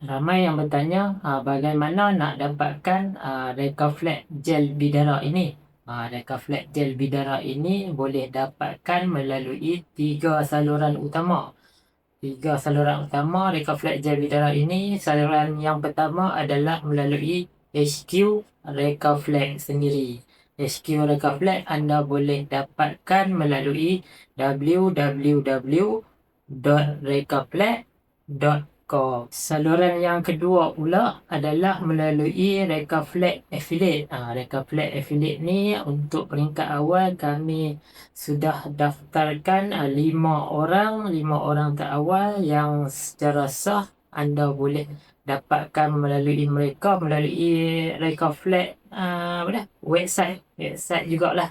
Ramai yang bertanya bagaimana nak dapatkan Recaflex gel bidara ini. Recaflex gel bidara ini boleh dapatkan melalui 3 saluran utama. 3 saluran utama Recaflex gel bidara ini. Saluran yang pertama adalah melalui HQ Recaflex sendiri. HQ Recaflex anda boleh dapatkan melalui www.recaflex.com. Saluran yang kedua pula adalah melalui Recaflex Affiliate. Recaflex Affiliate ni untuk peringkat awal kami sudah daftarkan 5 orang terawal yang secara sah anda boleh dapatkan melalui mereka, melalui Recaflex website jugalah.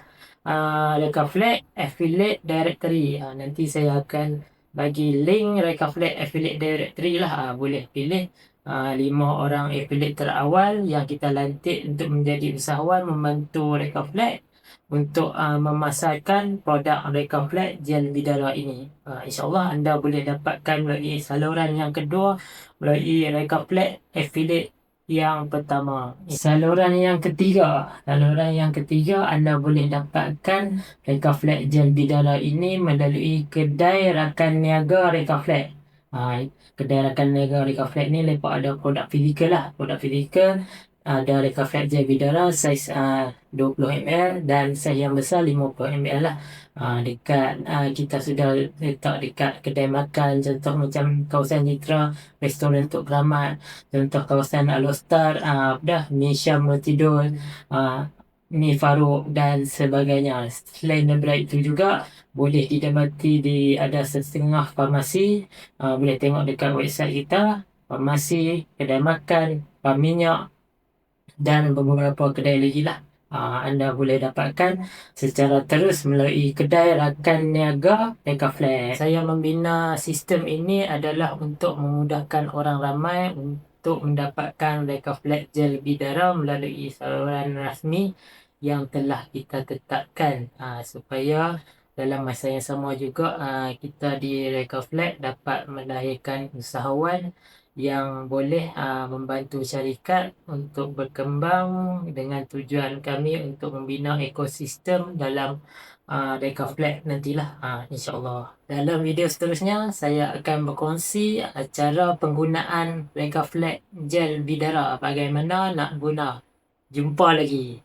Recaflex Affiliate Directory. Nanti saya akan bagi link Recaflex Affiliate Directory lah. Boleh pilih 5 orang affiliate terawal yang kita lantik untuk menjadi usahawan membantu Recaflex untuk memasarkan produk Recaflex gel bidara ini. InsyaAllah anda boleh dapatkan melalui saluran yang kedua, melalui Recaflex Affiliate yang pertama. Saluran yang ketiga anda boleh dapatkan Recaflex gel bidara ini melalui kedai rakan niaga Recaflex. Kedai rakan niaga Recaflex ni lepas ada produk fizikal lah. Produk fizikal ada Recaflex gel bidara saiz 20 ml dan saiz yang besar 50 ml lah. Kita sudah letak dekat kedai makan, contoh macam kawasan Citra, restoran Tok Keramat, contoh kawasan Alostar, Misha Multidol, Mi Farouk dan sebagainya. Selain daripada itu juga boleh didapati di ada setengah farmasi. Boleh tengok dekat website kita, farmasi, kedai makan, pam minyak dan beberapa kedai lagi lah. Anda boleh dapatkan secara terus melalui kedai rakan niaga Recaflex. Saya membina sistem ini adalah untuk memudahkan orang ramai untuk mendapatkan Recaflex gel bidara melalui saluran rasmi yang telah kita tetapkan, supaya dalam masa yang sama juga kita di Recaflex dapat melahirkan usahawan yang boleh membantu syarikat untuk berkembang dengan tujuan kami untuk membina ekosistem dalam Recaflex nantilah, insyaAllah. Dalam video seterusnya saya akan berkongsi cara penggunaan Recaflex gel bidara, bagaimana nak guna. Jumpa lagi.